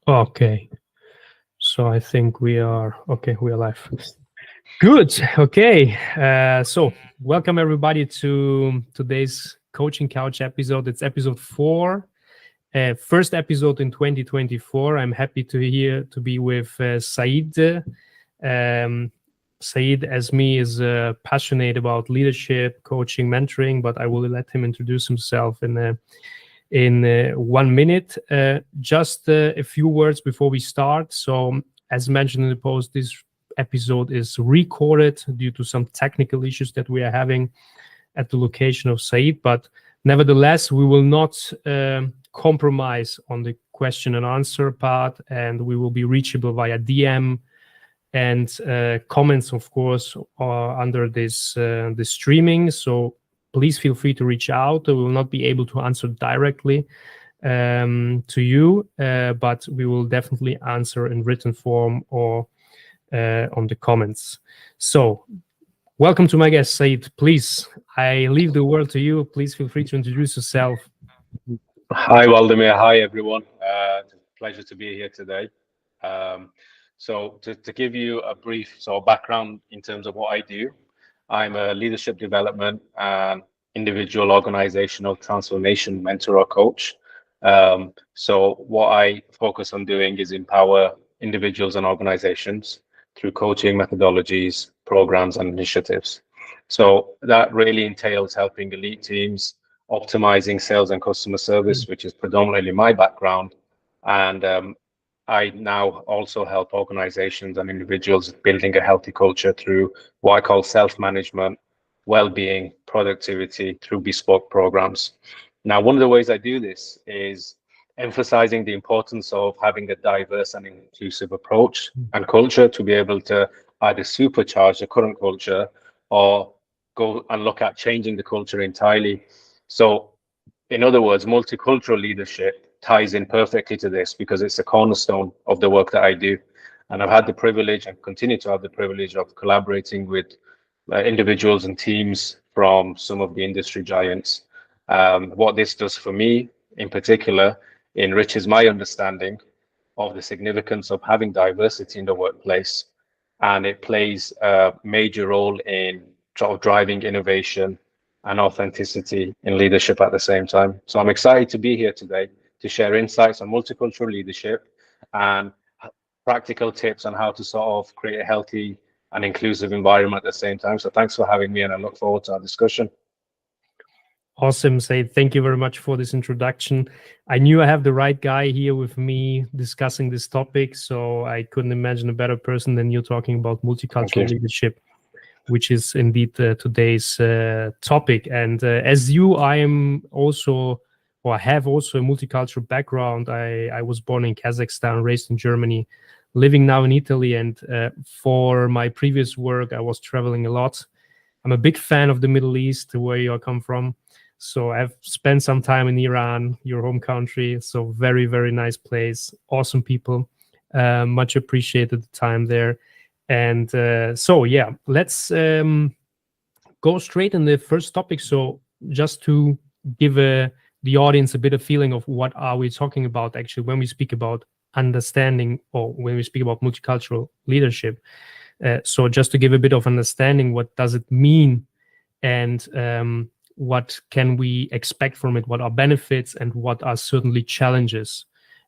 Okay, so I think we are okay. We are live. Good. Okay. So welcome everybody to today's Coaching Couch episode. It's episode 4, first episode in 2024. I'm happy to be with Said. Um, Said, as me, is passionate about leadership, coaching, mentoring, but I will let him introduce himself in 1 minute. Just a few words before we start. So, as mentioned in the post, this episode is recorded due to some technical issues that we are having at the location of Said. But nevertheless, we will not compromise on the question and answer part, and we will be reachable via DM and comments, of course, under this streaming. So please feel free to reach out. We will not be able to answer directly to you, but we will definitely answer in written form or on the comments. So welcome to my guest, Said. Please, I leave the word to you. Please feel free to introduce yourself. Hi, Waldemir. Hi, everyone. It's a pleasure to be here today. Um, to give you a brief background in terms of what I do, I'm a leadership development and individual organizational transformation mentor or coach. So what I focus on doing is empower individuals and organizations through coaching methodologies, programs, and initiatives. So that really entails helping elite teams optimizing sales and customer service, which is predominantly my background. And I now also help organizations and individuals building a healthy culture through what I call self-management, well-being, productivity through bespoke programs. Now, one of the ways I do this is emphasizing the importance of having a diverse and inclusive approach and culture to be able to either supercharge the current culture or go and look at changing the culture entirely. So, in other words, multicultural leadership ties in perfectly to this because it's a cornerstone of the work that I do. And I've had the privilege and continue to have the privilege of collaborating with individuals and teams from some of the industry giants. What this does for me in particular enriches my understanding of the significance of having diversity in the workplace. And it plays a major role in sort of driving innovation and authenticity in leadership at the same time. So I'm excited to be here today to share insights on multicultural leadership and practical tips on how to sort of create a healthy and inclusive environment at the same time. So thanks for having me, and I look forward to our discussion. Awesome, Said. Thank you very much for this introduction. I knew I have the right guy here with me discussing this topic, so I couldn't imagine a better person than you talking about multicultural leadership, which is indeed today's topic. And as you, I am also, or have also a multicultural background. I was born in Kazakhstan, raised in Germany, living now in Italy. And for my previous work, I was traveling a lot. I'm a big fan of the Middle East, where you come from. So I've spent some time in Iran, your home country. So very, very nice place. Awesome people. Much appreciated the time there. And so, yeah, let's go straight in the first topic. So just to give the audience a bit of feeling of what are we talking about actually when we speak about understanding or when we speak about multicultural leadership. So just to give a bit of understanding, what does it mean and what can we expect from it? What are benefits and what are certainly challenges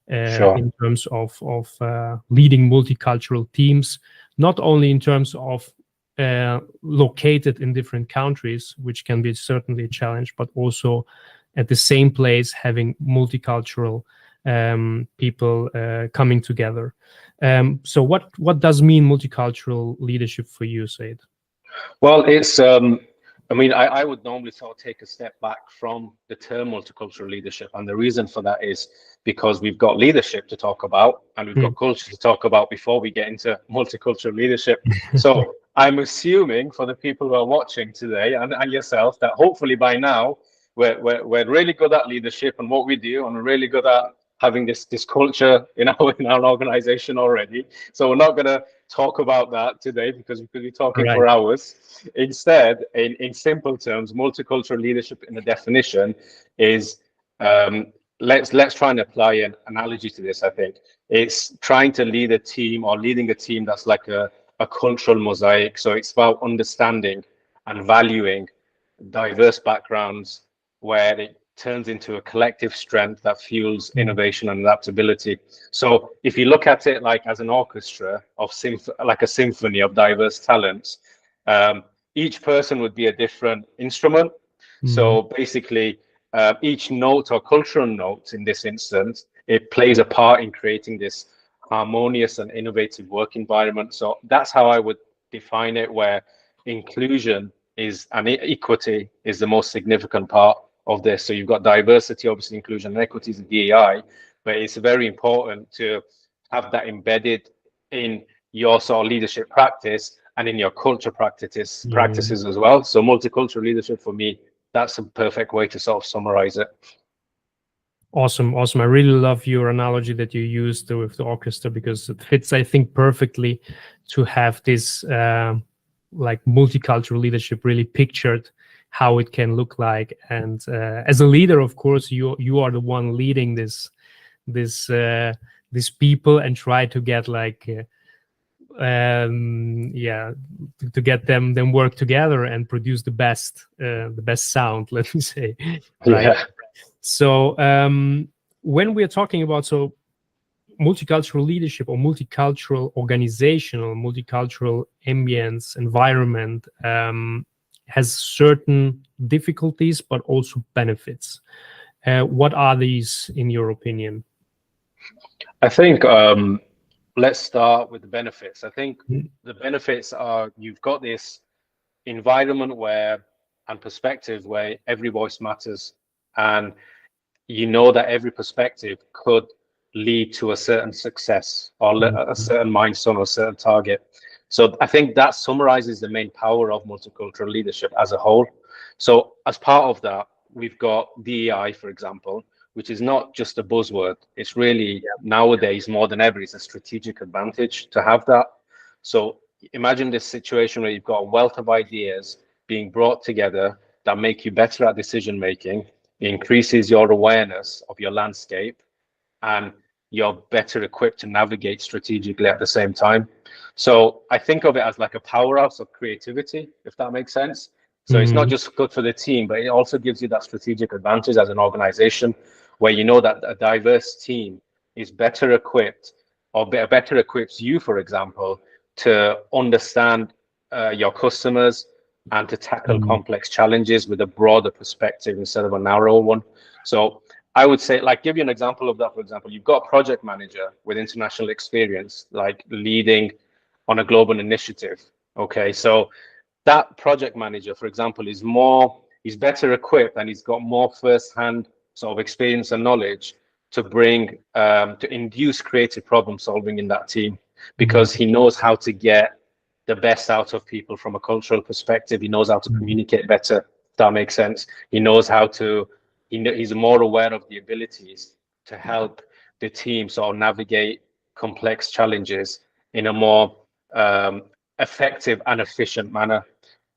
in terms of leading multicultural teams, not only in terms of located in different countries, which can be certainly a challenge, but also at the same place having multicultural people coming together. So what does mean multicultural leadership for you, Said? Well, it's I mean, I would normally sort of take a step back from the term multicultural leadership. And the reason for that is because we've got leadership to talk about and we've got culture to talk about before we get into multicultural leadership. So I'm assuming for the people who are watching today and yourself that hopefully by now we're really good at leadership and what we do, and we're really good at having this culture in our organization already. So we're not going to talk about that today because we could be talking for hours. Instead, in simple terms, multicultural leadership in the definition is let's try and apply an analogy to this. I think it's trying to lead a team or leading a team that's like a cultural mosaic. So it's about understanding and valuing diverse backgrounds, where it turns into a collective strength that fuels innovation and adaptability. So if you look at it like as an orchestra of like a symphony of diverse talents, each person would be a different instrument. So basically, each note or cultural note in this instance, it plays a part in creating this harmonious and innovative work environment. So that's how I would define it, where inclusion is and equity is the most significant part of this. So you've got diversity, obviously inclusion and equity is DEI, but it's very important to have that embedded in your sort of leadership practice and in your culture practices as well. So multicultural leadership for me, that's a perfect way to sort of summarize it. Awesome. I really love your analogy that you used with the orchestra, because it fits, I think, perfectly to have this like multicultural leadership really pictured, how it can look like. And as a leader, of course, you are the one leading this people, and try to get like to get them work together and produce the best sound, let me say, right? Yeah. So when we're talking about multicultural leadership or multicultural organizational, multicultural ambience, environment has certain difficulties, but also benefits. What are these, in your opinion? I think let's start with the benefits. I think the benefits are you've got this environment and perspective where every voice matters, and you know that every perspective could lead to a certain success or a certain milestone or a certain target. So I think that summarizes the main power of multicultural leadership as a whole. So as part of that, we've got DEI, for example, which is not just a buzzword. It's really nowadays more than ever, it's a strategic advantage to have that. So imagine this situation where you've got a wealth of ideas being brought together that make you better at decision making. It increases your awareness of your landscape, and you're better equipped to navigate strategically at the same time. So I think of it as like a powerhouse of creativity, if that makes sense. So it's not just good for the team, but it also gives you that strategic advantage as an organization, where you know that a diverse team is better equipped, or better equips you, for example, to understand your customers and to tackle complex challenges with a broader perspective instead of a narrow one. So I would say, like, give you an example of that. For example, you've got a project manager with international experience, like leading on a global initiative. Okay, so that project manager, for example, he's better equipped, and he's got more first-hand sort of experience and knowledge to bring to induce creative problem solving in that team, because he knows how to get the best out of people from a cultural perspective. He knows how to communicate better, if that makes sense. He knows how to, he's more aware of the abilities to help the team sort of navigate complex challenges in a more effective and efficient manner.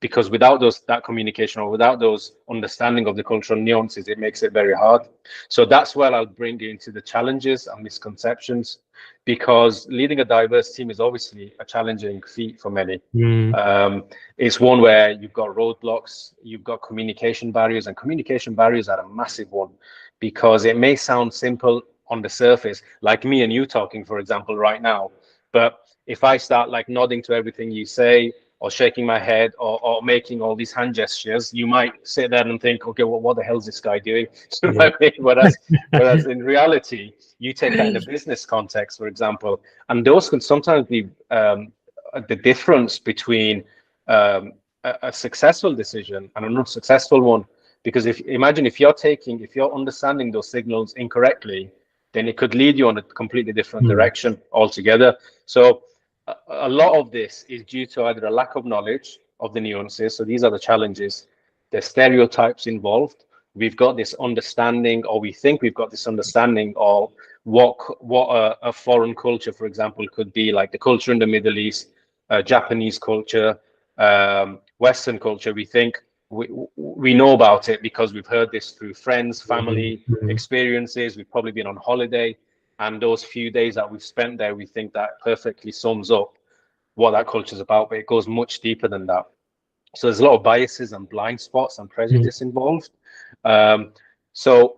Because without that communication, or without those understanding of the cultural nuances, it makes it very hard. So that's where I'll bring you into the challenges and misconceptions, because leading a diverse team is obviously a challenging feat for many. It's one where you've got roadblocks, you've got communication barriers, and communication barriers are a massive one, because it may sound simple on the surface, like me and you talking, for example, right now. But if I start like nodding to everything you say, or shaking my head, or making all these hand gestures, you might sit there and think, okay, well, what the hell is this guy doing? Whereas in reality, you take that in a business context, for example, and those can sometimes be the difference between a successful decision and an unsuccessful one. Because imagine if you're understanding those signals incorrectly, then it could lead you on a completely different direction altogether. So a lot of this is due to either a lack of knowledge of the nuances. So these are the challenges. There's stereotypes involved. We've got this understanding, or we think we've got this understanding of what a foreign culture, for example, could be, like the culture in the Middle East, Japanese culture, Western culture. We think we know about it because we've heard this through friends, family, Mhm. experiences. We've probably been on holiday, and those few days that we've spent there, we think that perfectly sums up what that culture is about. But it goes much deeper than that. So there's a lot of biases and blind spots and Mhm. prejudice involved. Um, so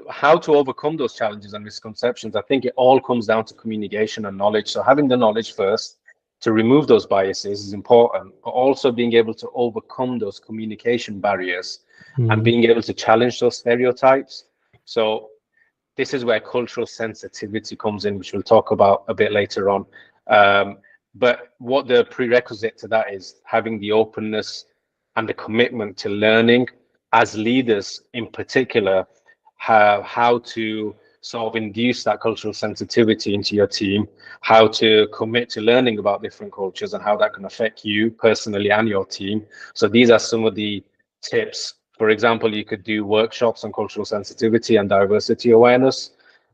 how to overcome those challenges and misconceptions, I think it all comes down to communication and knowledge. So having the knowledge first to remove those biases is important, but also being able to overcome those communication barriers and Mhm. being able to challenge those stereotypes. So this is where cultural sensitivity comes in, which we'll talk about a bit later on. But what the prerequisite to that is having the openness and the commitment to learning as leaders, in particular, how to sort of induce that cultural sensitivity into your team, how to commit to learning about different cultures and how that can affect you personally and your team. So these are some of the tips. For example, you could do workshops on cultural sensitivity and diversity awareness.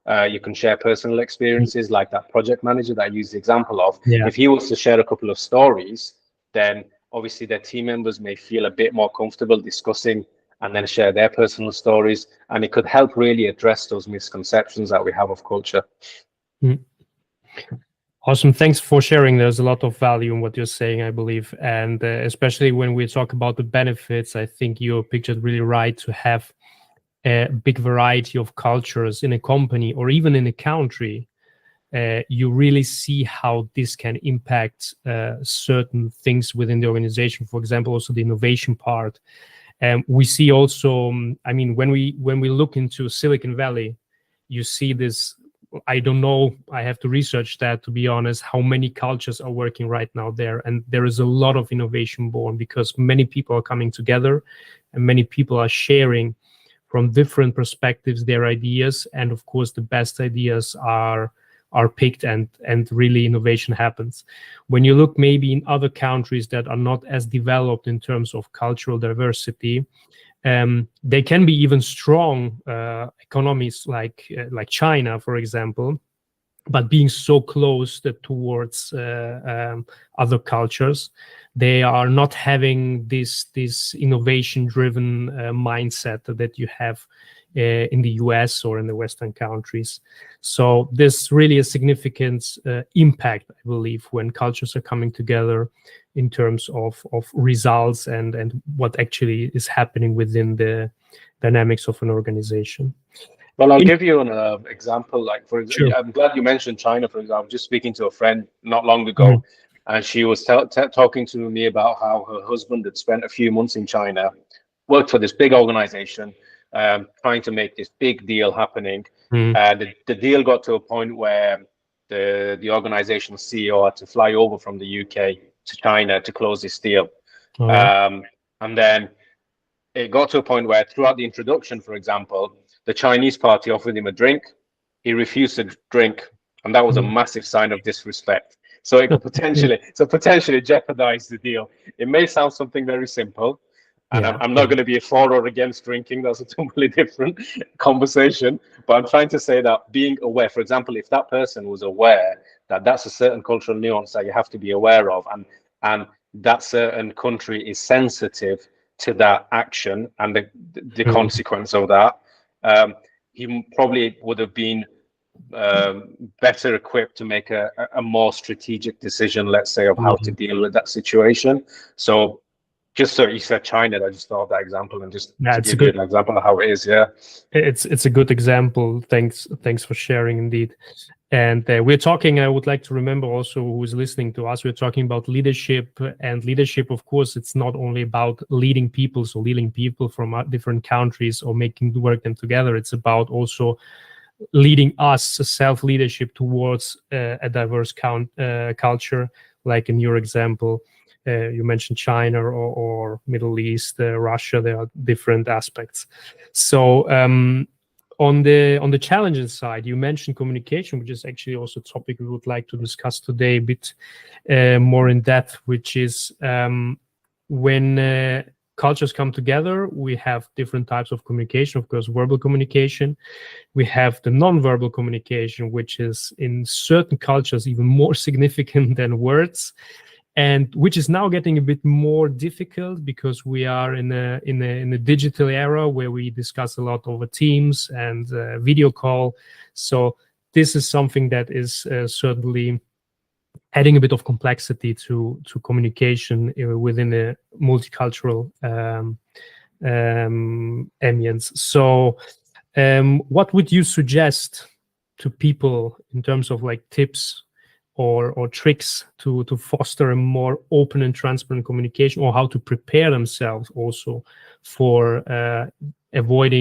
You can share personal experiences like that project manager that I used the example of. Yeah. If he was to share a couple of stories, then obviously their team members may feel a bit more comfortable discussing and then share their personal stories. And it could help really address those misconceptions that we have of culture. Mhm. Awesome. Thanks for sharing. There's a lot of value in what you're saying, I believe. And especially when we talk about the benefits, I think you pictured really right to have a big variety of cultures in a company or even in a country. You really see how this can impact certain things within the organization. For example, also the innovation part. We see also, I mean, when we look into Silicon Valley, you see this. I don't know. I have to research that, to be honest, how many cultures are working right now there. And there is a lot of innovation born because many people are coming together and many people are sharing from different perspectives their ideas. And of course, the best ideas are picked and really innovation happens. When you look maybe in other countries that are not as developed in terms of cultural diversity, they can be even strong economies like China, for example, but being so close towards other cultures, they are not having this innovation driven mindset that you have in the US or in the Western countries. So there's really a significant impact, I believe, when cultures are coming together in terms of results and what actually is happening within the dynamics of an organization. Well, I'll give you an example. Like, Sure. I'm glad you mentioned China, for example. Just speaking to a friend not long Mhm. ago, and she was talking to me about how her husband had spent a few months in China, worked for this big organization, trying to make this big deal happening. Mhm. The deal got to a point where the organization's CEO had to fly over from the UK to China to close this deal. All right. And then it got to a point where throughout the introduction, for example, the Chinese party offered him a drink. He refused to drink, and that was a Mhm. massive sign of disrespect. So it could potentially jeopardize the deal. It may sound something very simple, and Yeah. I'm not going to be a for or against drinking. That's a totally different conversation. But I'm trying to say that being aware, for example, if that person was aware that that's a certain cultural nuance that you have to be aware of, and that certain country is sensitive to that action and the Mhm. consequence of that, he probably would have been better equipped to make a more strategic decision, let's say, of how to Yeah. deal with that situation. So just so you said China, I just thought of that example and just Yeah, to it's a give you good. an example of how it is. Yeah. It's a good example. Thanks for sharing, indeed. And we're talking. I would like to remember also who is listening to us. We're talking about leadership, and leadership. Of course, it's not only about leading people, so leading people from different countries or making work them together. It's about also leading us self leadership towards a diverse culture, like in your example. You mentioned China or Middle East, Russia. There are different aspects. So on the challenging side, you mentioned communication, which is actually also a topic we would like to discuss today a bit more in depth, which is when cultures come together, we have different types of communication. Of course, verbal communication. We have the non-verbal communication, which is in certain cultures even more significant than words. and which is now getting a bit more difficult because we are in a digital era where we discuss a lot over Teams and video call. So this is something that is certainly adding a bit of complexity to communication within a multicultural ambience. So what would you suggest to people in terms of like tips or tricks to foster a more open and transparent communication, or how to prepare themselves also for avoid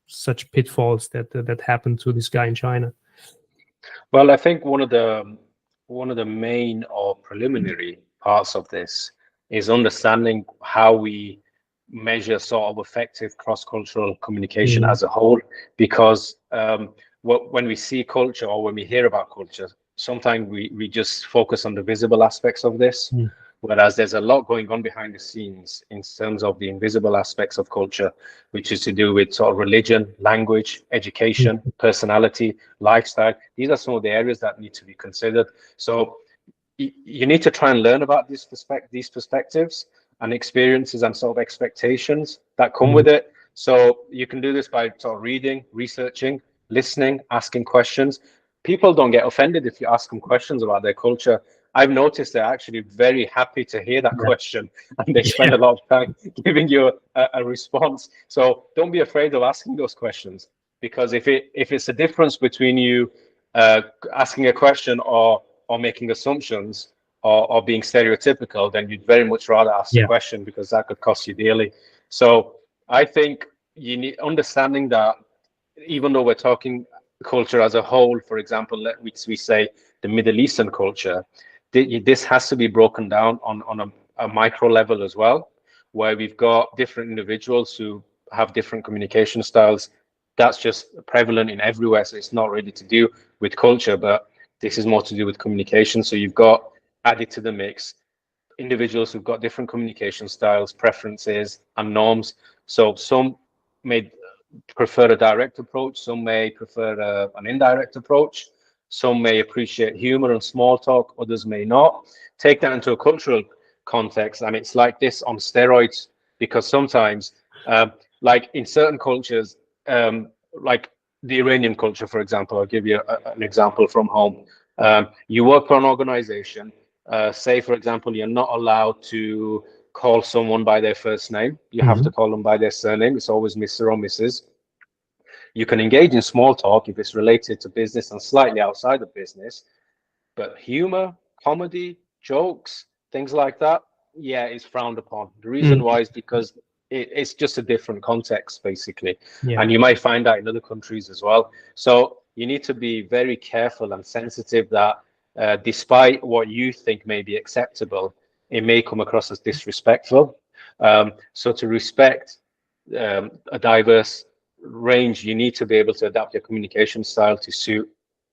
such pitfalls that happened to this guy in China? Well, I think one of the main or preliminary parts of this is understanding how we measure sort of effective cross-cultural communication as a whole, because when we see culture or when we hear about culture, sometimes we just focus on the visible aspects of this, whereas there's a lot going on behind the scenes in terms of the invisible aspects of culture, which is to do with sort of religion, language, education, personality, lifestyle. These are some of the areas that need to be considered. So you need to try and learn about these perspectives and experiences and sort of expectations that come with it. So you can do this by sort of reading, researching, listening, asking questions. People don't get offended if you ask them questions about their culture. I've noticed they're actually very happy to hear that question, and they spend a lot of time giving you a response. So don't be afraid of asking those questions, because if it's a difference between you asking a question or making assumptions or being stereotypical, then you'd very much rather ask the question, because that could cost you dearly. So I think you need understanding that even though we're talking culture as a whole, for example, we say the Middle Eastern culture, this has to be broken down on a micro level as well, where we've got different individuals who have different communication styles. That's just prevalent in everywhere, so it's not really to do with culture, but this is more to do with communication. So you've got added to the mix individuals who've got different communication styles, preferences, and norms. So some may prefer a direct approach, some may prefer an indirect approach, some may appreciate humor and small talk, others may not. Take that into a cultural context, and it's like this on steroids, because sometimes, like in certain cultures, like the Iranian culture, for example, I'll give you an example from home. You work for an organization, say, for example, you're not allowed to call someone by their first name. You have to call them by their surname. It's always Mr. or Mrs. You can engage in small talk if it's related to business and slightly outside of business, but humor, comedy, jokes, things like that, yeah, is frowned upon. The reason why is because it's just a different context, basically. And you might find that in other countries as well. So you need to be very careful and sensitive that despite what you think may be acceptable, it may come across as disrespectful. So to respect a diverse range, you need to be able to adapt your communication style to suit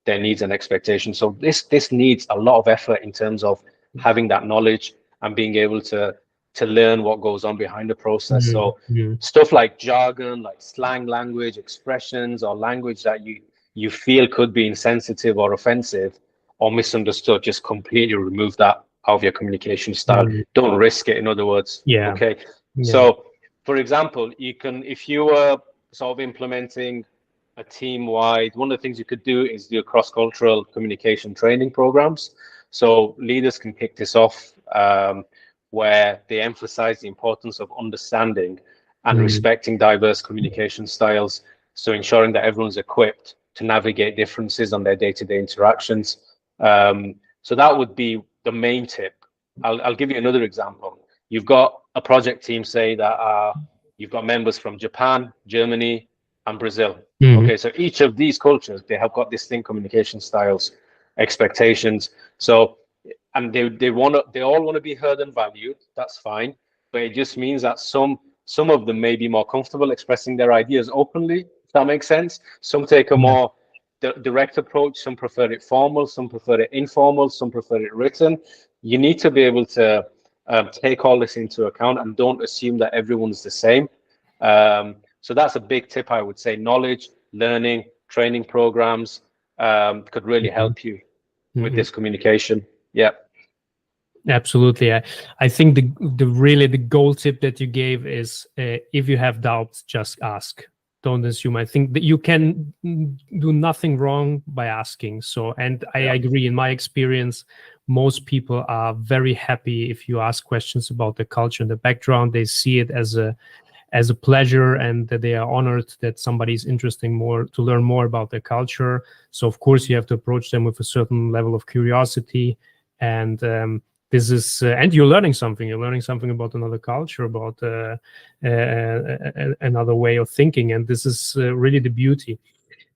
their needs and expectations. So this needs a lot of effort in terms of having that knowledge and being able to learn what goes on behind the process. So stuff like jargon, like slang language, expressions, or language that you feel could be insensitive or offensive or misunderstood, just completely remove that out of your communication style. Don't risk it, in other words. Okay. So for example, you can, if you were sort of implementing a team-wide, one of the things you could do is do cross-cultural communication training programs. So leaders can kick this off, where they emphasize the importance of understanding and respecting diverse communication styles, so ensuring that everyone's equipped to navigate differences on their day-to-day interactions. So that would be the main tip. I'll give you another example. You've got a project team, say, that you've got members from Japan, Germany, and Brazil. Okay, so each of these cultures, they have got distinct communication styles, expectations. So, and they all want to be heard and valued. That's fine, but it just means that some of them may be more comfortable expressing their ideas openly, if that makes sense. Some take a more direct approach. Some prefer it formal. Some prefer it informal. Some prefer it written. You need to be able to take all this into account and don't assume that everyone's the same. So that's a big tip, I would say. Knowledge, learning, training programs could really help you with this communication. Yeah. Absolutely. I think the really the goal tip that you gave is if you have doubts, just ask. Don't assume. I think that you can do nothing wrong by asking. So, and I Yeah. agree. In my experience, most people are very happy if you ask questions about the culture and the background. They see it as a pleasure, and that they are honored that somebody is interesting more to learn more about their culture. So, of course, you have to approach them with a certain level of curiosity, and this is and you're learning something. You're learning something about another culture, about another way of thinking, and this is really the beauty.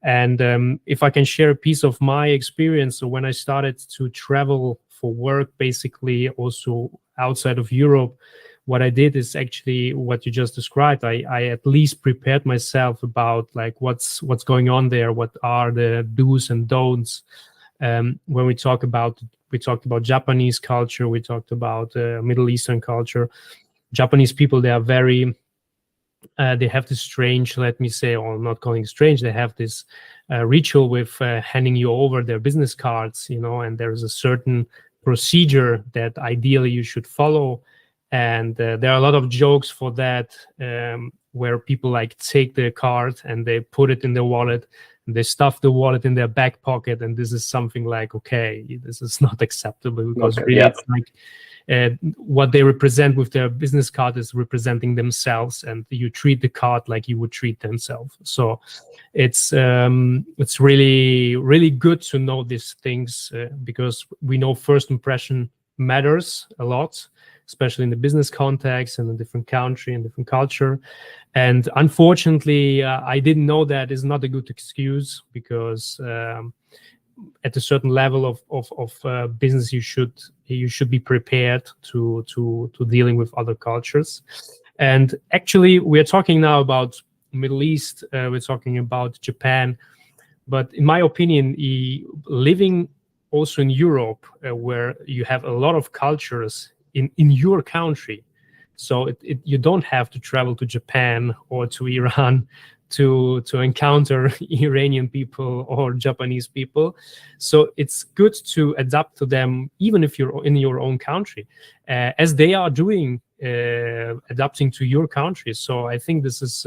And if I can share a piece of my experience, so when I started to travel for work, basically also outside of Europe, what I did is actually what you just described. I at least prepared myself about like what's going on there, what are the do's and don'ts. When we talked about Japanese culture, we talked about Middle Eastern culture. Japanese people, they are very they have this strange, let me say, or not calling it strange, they have this ritual with handing you over their business cards, you know, and there's a certain procedure that ideally you should follow. And there are a lot of jokes for that, where people like take their card and they put it in their wallet, and they stuff the wallet in their back pocket. And this is something like, okay, this is not acceptable, because Okay. really Yeah. it's like what they represent with their business card is representing themselves, and you treat the card like you would treat themselves. So it's really really good to know these things, because we know first impression matters a lot, especially in the business context and a different country and different culture. And unfortunately, I didn't know that is not a good excuse, because at a certain level of business, you should be prepared to dealing with other cultures. And actually, we are talking now about Middle East. We're talking about Japan, but in my opinion, living also in Europe, where you have a lot of cultures in your country, so you don't have to travel to Japan or to Iran to encounter Iranian people or Japanese people. So it's good to adapt to them, even if you're in your own country, as they are doing, adapting to your country. So I think this is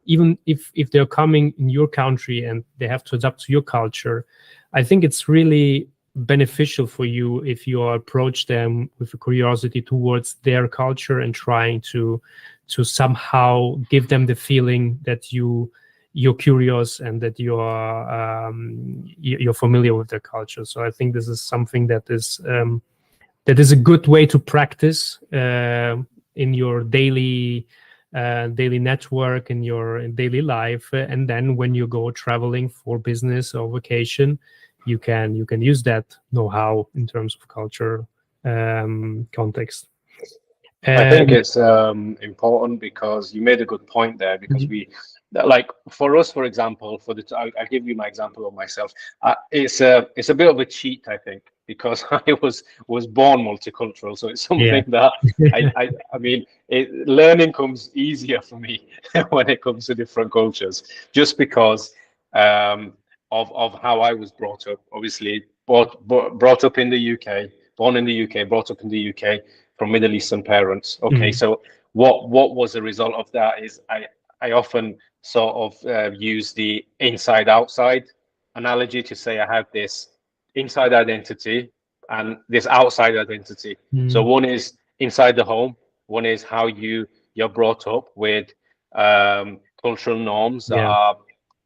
even if they're coming in your country and they have to adapt to your culture, I think it's really beneficial for you if you approach them with a curiosity towards their culture and trying to somehow give them the feeling that you're curious and that you're familiar with their culture. So I think this is something that is a good way to practice in your daily network, in your daily life. And then when you go traveling for business or vacation, you can use that know-how in terms of culture context. I think And it's important because you made a good point there because mhm, we like for us, for example, I'll give you my example of myself. It's a bit of a cheat, I think, because I was born multicultural, so it's yeah. something that learning comes easier for me when it comes to different cultures, just because um, of how I was brought up. Obviously, brought up in the UK, born in the UK, brought up in the UK from Middle Eastern parents. Okay, Mhm, so what was the result of that is I often sort of use the inside outside analogy to say I have this inside identity and this outside identity. So mhm, one is inside the home, one is how you're brought up with cultural norms that yeah. are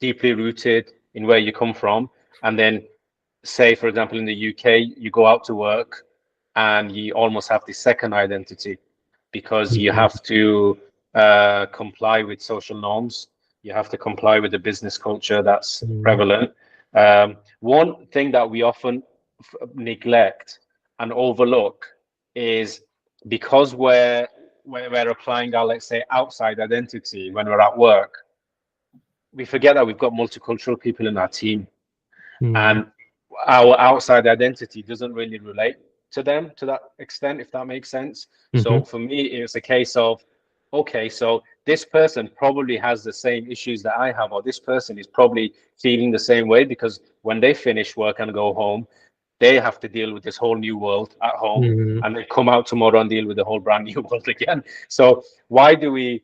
deeply rooted in where you come from, and then say, for example, in the UK, you go out to work and you almost have the second identity because you Mhm, have to comply with social norms. You have to comply with the business culture that's mhm, prevalent. One thing that we often neglect and overlook is because we're applying our, let's say, outside identity when we're at work, we forget that we've got multicultural people in our team, mhm, and our outside identity doesn't really relate to them to that extent, if that makes sense. mhm, So for me, it's a case of, okay, so this person probably has the same issues that I have, or this person is probably feeling the same way because when they finish work and go home, they have to deal with this whole new world at home, Mm. and they come out tomorrow and deal with the whole brand new world again. So why do we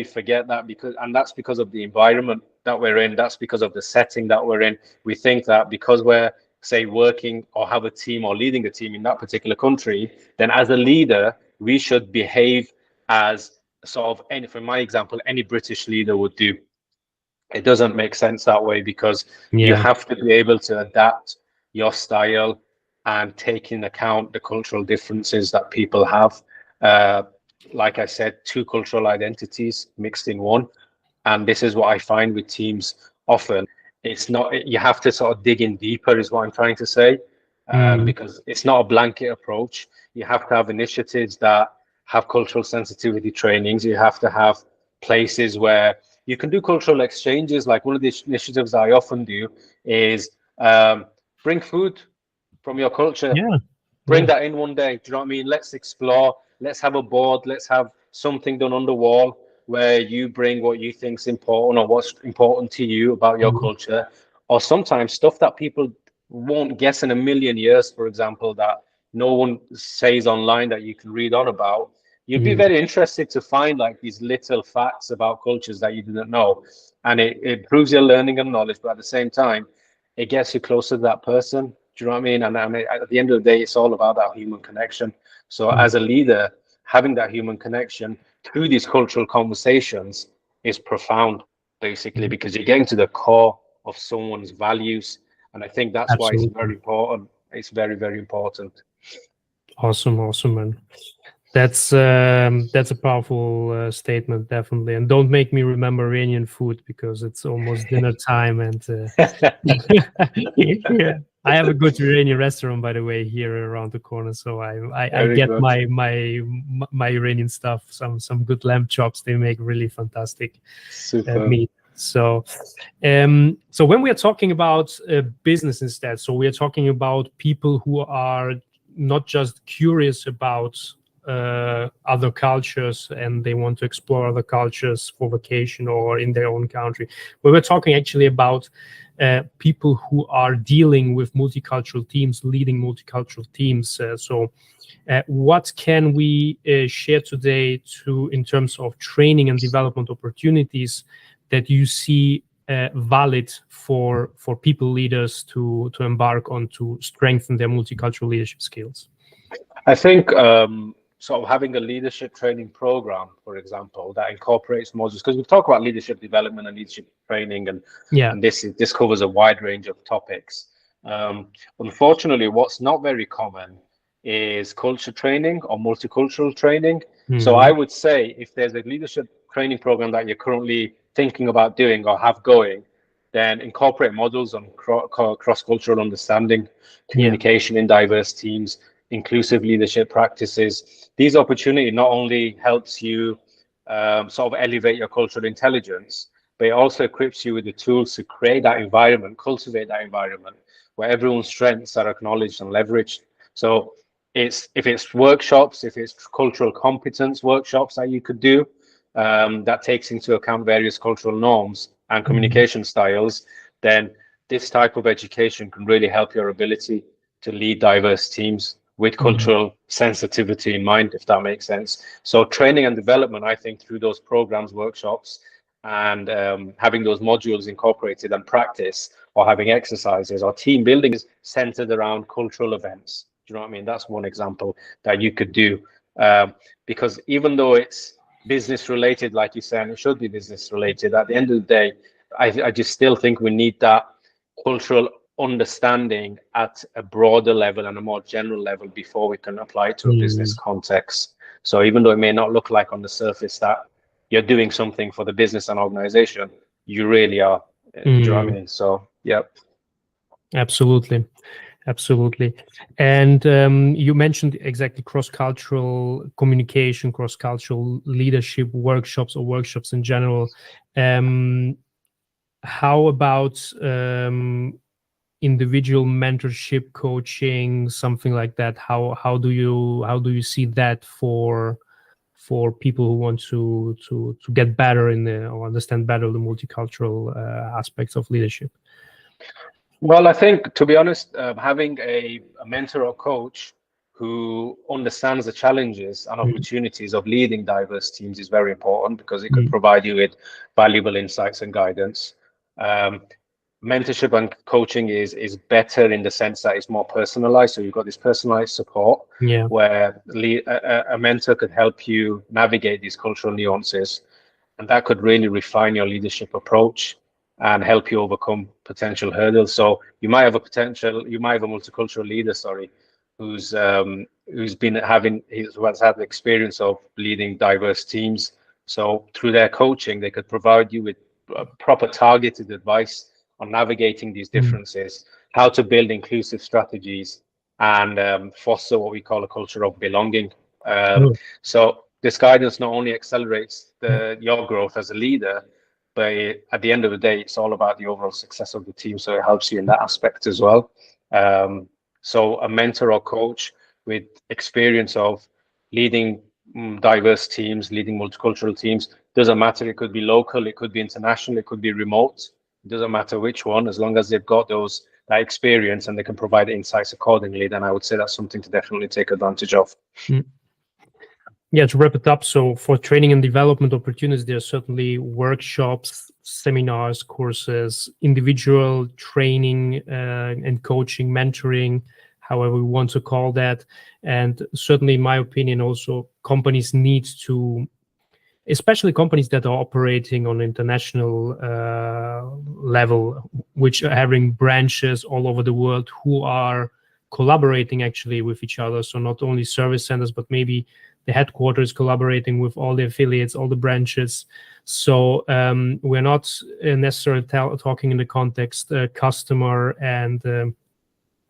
forget that? And that's because of the environment that we're in. That's because of the setting that we're in. We think that because we're, say, working or have a team or leading a team in that particular country, then as a leader, we should behave as sort of any, for my example, any British leader would do. It doesn't make sense that way, because you Yeah. have to be able to adapt your style and take in account the cultural differences that people have. Uh, like I said, two cultural identities mixed in one. And this is what I find with teams often. It's not, you have to sort of dig in deeper, is what I'm trying to say, Mm. because it's not a blanket approach. You have to have initiatives that have cultural sensitivity trainings. You have to have places where you can do cultural exchanges. Like one of the initiatives that I often do is bring food from your culture, Yeah. bring Yeah. that in one day. Do you know what I mean? Let's explore. Let's have a board. Let's have something done on the wall where you bring what you think's important or what's important to you about your Mm. culture, or sometimes stuff that people won't guess in a million years. For example, that no one says online that you can read on about. You'd be Mm. very interested to find like these little facts about cultures that you didn't know, and it improves your learning and knowledge. But at the same time, it gets you closer to that person. Do you know what I mean? And I mean, at the end of the day, it's all about that human connection. So Mm. as a leader, having that human connection through these cultural conversations is profound, basically, Mm. because you're getting to the core of someone's values. And I think that's why it's Absolutely. very important. It's very, very important. Awesome. Awesome, man. That's a powerful statement, definitely. And don't make me remember Iranian food because it's almost dinner time. And yeah, I have a good Iranian restaurant, by the way, here around the corner. So I Very get good. my Iranian stuff. Some good lamb chops. They make really fantastic Super. meat. So when we are talking about business instead, so we are talking about people who are not just curious about other cultures and they want to explore other cultures for vacation or in their own country. We were talking actually about people who are dealing with multicultural teams, leading multicultural teams. What can we share today in terms of training and development opportunities that you see valid for people leaders to embark on to strengthen their multicultural leadership skills? I think sort of having a leadership training program, for example, that incorporates modules, because we talk about leadership development and leadership training, Yeah. and this covers a wide range of topics. Unfortunately, what's not very common is culture training or multicultural training. So I Mhm. would say if there's a leadership training program that you're currently thinking about doing or have going, then incorporate modules on cross-cultural understanding, Yeah. communication in diverse teams, inclusive leadership practices. These opportunity not only helps you sort of elevate your cultural intelligence, but it also equips you with the tools to create that environment, cultivate that environment where everyone's strengths are acknowledged and leveraged. So if it's workshops, if it's cultural competence workshops that you could do, that takes into account various cultural norms and Mhm. communication styles, then this type of education can really help your ability to lead diverse teams with Mhm. cultural sensitivity in mind, if that makes sense. So training and development, I think, through those programs, workshops, and having those modules incorporated and practice, or having exercises or team building is centered around cultural events. Do you know what I mean? That's one example that you could do. Because even though it's business related, like you said, it should be business related, at the end of the day, I just still think we need that cultural understanding at a broader level and a more general level before we can apply it to a business Mhm. context. So even though it may not look like on the surface that you're doing something for the business and organization, you really are. Do you know what I Mhm. mean? So, yeah. Absolutely. Absolutely. And you mentioned exactly cross-cultural communication, cross-cultural leadership workshops or workshops in general. Um, how about individual mentorship coaching, something like that? How do you see that for people who want to get better in the or understand better the multicultural aspects of leadership? Well, I think, to be honest, having a mentor or coach who understands the challenges and Mm, opportunities of leading diverse teams is very important because it could mm, provide you with valuable insights and guidance. Um, Mentorship and coaching is better in the sense that it's more personalized. So you've got this personalized support yeah. where a mentor could help you navigate these cultural nuances, and that could really refine your leadership approach and help you overcome potential hurdles. So you might have a multicultural leader, sorry, who's been who has had the experience of leading diverse teams. So through their coaching, they could provide you with proper targeted advice on navigating these Mm, differences, how to build inclusive strategies, and foster what we call a culture of belonging. Um, good. so this guidance not only accelerates Yeah. your growth as a leader, but at the end of the day, it's all about the overall success of the team. So it helps you in that aspect as well. Um, so a mentor or coach with experience of leading diverse teams, leading multicultural teams, doesn't matter. It could be local, it could be international, it could be remote. It doesn't matter which one, as long as they've got that experience and they can provide insights accordingly, then I would say that's something to definitely take advantage of. Mm. Yeah, to wrap it up, so for training and development opportunities, there are certainly workshops, seminars, courses, individual training and coaching, mentoring, however we want to call that. And certainly, in my opinion, also companies need to, especially companies that are operating on international level, which are having branches all over the world who are collaborating actually with each other. So not only service centers, but maybe the headquarters collaborating with all the affiliates, all the branches. So we're not necessarily talking in the context customer and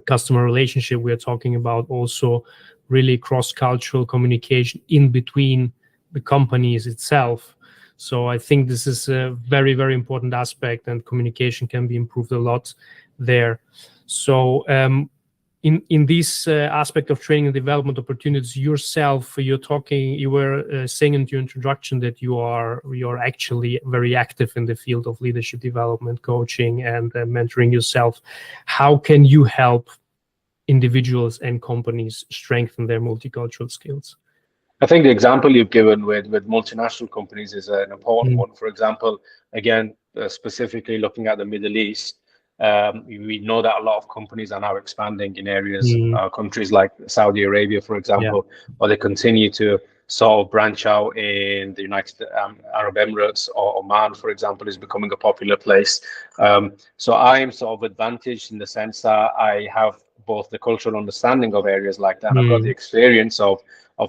customer relationship. We are talking about also really cross-cultural communication in between the companies itself. So I think this is a very, very important aspect, and communication can be improved a lot there. So in this aspect of training and development opportunities, yourself, you were saying in your introduction that you're actually very active in the field of leadership development, coaching, and mentoring yourself. How can you help individuals and companies strengthen their multicultural skills? I think the example you've given with multinational companies is an important Mm, one. For example, again, specifically looking at the Middle East, we know that a lot of companies are now expanding in areas, mm, countries like Saudi Arabia, for yeah. example, or they continue to sort of branch out in the United Arab Emirates, or Oman, for example, is becoming a popular place. So I am sort of advantaged in the sense that I have both the cultural understanding of areas like that, and I've got the Mm, experience of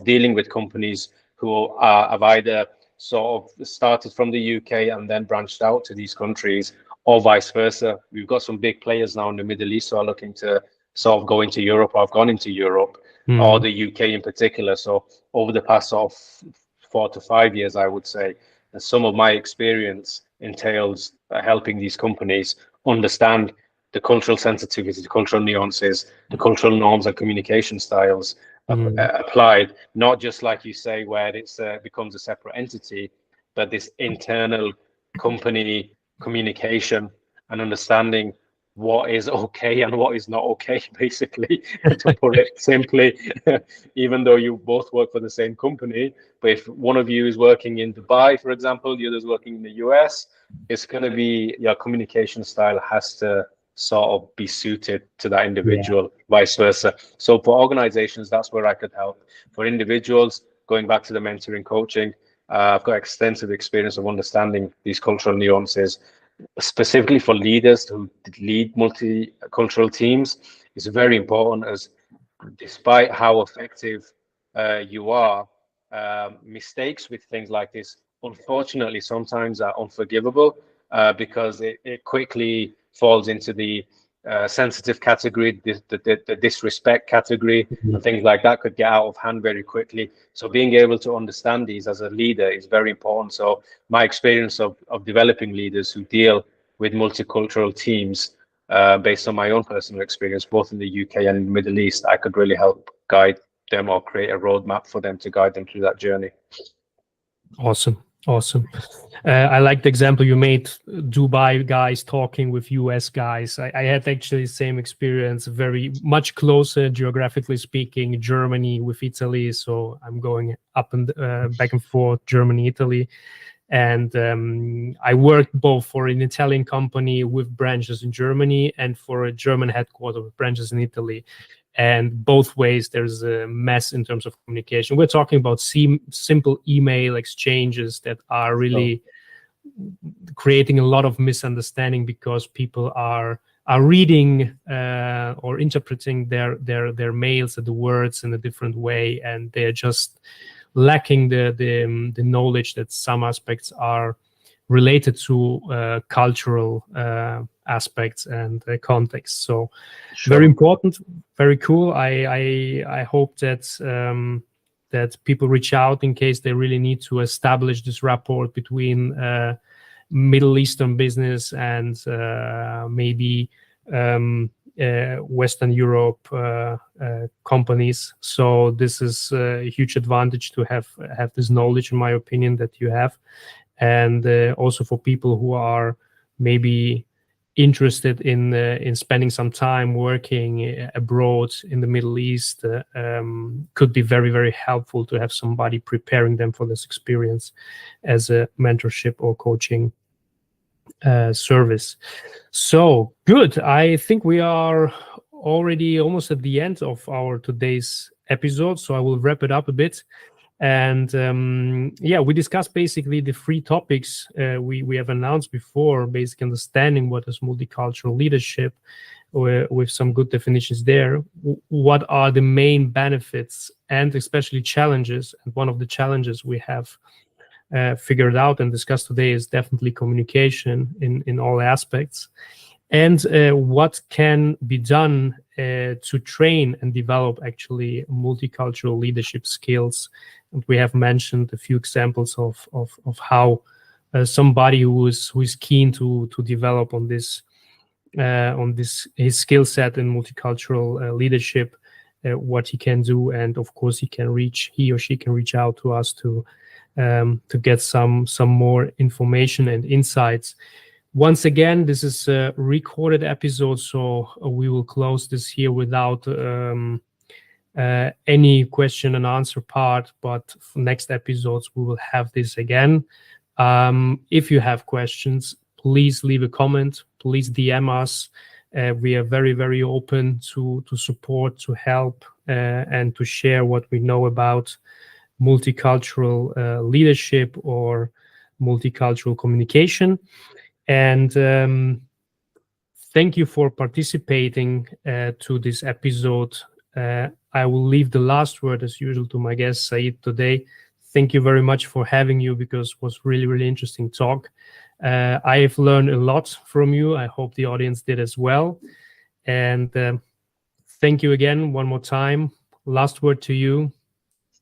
dealing with companies who have either sort of started from the UK and then branched out to these countries, or vice versa. We've got some big players now in the Middle East who are looking to sort of go into Europe, or have gone into Europe, or mm, the UK in particular. So over the past sort of 4 to 5 years, I would say, and some of my experience entails helping these companies understand the cultural sensitivity, the cultural nuances, the cultural norms and communication styles mm, applied, not just like you say, where it's becomes a separate entity, but this internal company communication and understanding what is okay and what is not okay, basically, to put it simply. Even though you both work for the same company, but if one of you is working in Dubai, for example, the other's working in the US, it's going to be your communication style has to sort of be suited to that yeah. individual, vice versa. So for organizations, that's where I could help. For individuals, going back to the mentoring coaching, I've got extensive experience of understanding these cultural nuances, specifically for leaders who lead multicultural teams. It's very important, as despite how effective you are, mistakes with things like this, unfortunately, sometimes are unforgivable because it quickly falls into the sensitive category, the disrespect category, Mm, and things like that could get out of hand very quickly. So being able to understand these as a leader is very important. So my experience of developing leaders who deal with multicultural teams, based on my own personal experience, both in the UK and the Middle East, I could really help guide them or create a roadmap for them to guide them through that journey. awesome. Awesome. I like the example you made, Dubai guys talking with US guys. I had actually the same experience, very much closer geographically speaking, Germany with Italy. So I'm going up and back and forth, Germany, Italy. And I worked both for an Italian company with branches in Germany and for a German headquarter with branches in Italy. And both ways, there's a mess in terms of communication. We're talking about simple email exchanges that are really creating a lot of misunderstanding because people are reading or interpreting their mails and the words in a different way, and they're just lacking the knowledge that some aspects are related to cultural aspects and context. So very important, very cool. I hope that that people reach out in case they really need to establish this rapport between Middle Eastern business and maybe Western Europe companies. So this is a huge advantage to have this knowledge, in my opinion, that you have, and also for people who are maybe interested in spending some time working abroad in the Middle East, could be very, very helpful to have somebody preparing them for this experience as a mentorship or coaching service. So good. I think we are already almost at the end of our today's episode, so I will wrap it up a bit. And yeah, we discussed basically the three topics we have announced before, basic understanding what is multicultural leadership, with some good definitions there. What are the main benefits and especially challenges? And one of the challenges we have figured out and discussed today is definitely communication in all aspects. And what can be done to train and develop actually multicultural leadership skills. And we have mentioned a few examples of how somebody who is keen to develop on this his skill set in multicultural leadership, what he can do, and of course he or she can reach out to us to get some more information and insights. Once again, this is a recorded episode, so we will close this here without any question and answer part, but for next episodes we will have this again. If you have questions, please leave a comment, please DM us. We are very, very open to support, to help, and to share what we know about multicultural leadership or multicultural communication. And thank you for participating to this episode. I will leave the last word as usual to my guest Said today. Thank you very much for having you, because it was really, really interesting talk. I have learned a lot from you. I hope the audience did as well. And thank you again one more time. Last word to you.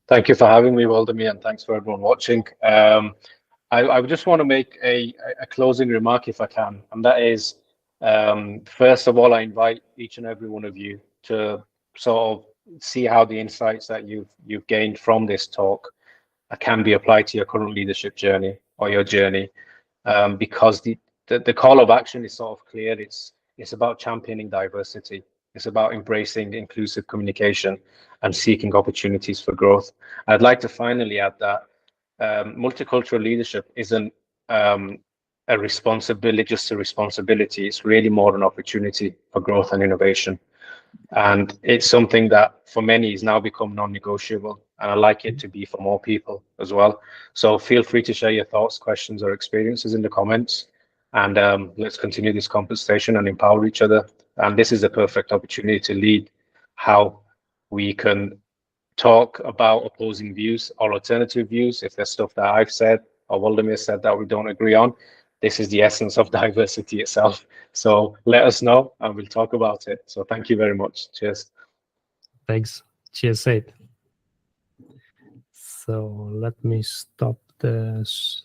Thank you for having me, Waldemir, and thanks for everyone watching. I would just want to make a closing remark if I can, and that is, first of all, I invite each and every one of you to sort of see how the insights that you've gained from this talk can be applied to your current leadership journey or your journey, because the call of action is sort of clear. It's about championing diversity. It's about embracing inclusive communication and seeking opportunities for growth. I'd like to finally add that multicultural leadership isn't a responsibility, just a responsibility. It's really more an opportunity for growth and innovation. And it's something that for many is now become non-negotiable. And I'd like it to be for more people as well. So feel free to share your thoughts, questions, or experiences in the comments. And let's continue this conversation and empower each other. And this is a perfect opportunity to lead how we can talk about opposing views or alternative views. If there's stuff that I've said or Waldemir said that we don't agree on, this is the essence of diversity itself. So let us know and we'll talk about it. So thank you very much. Cheers. Thanks. Cheers, Said. So let me stop this.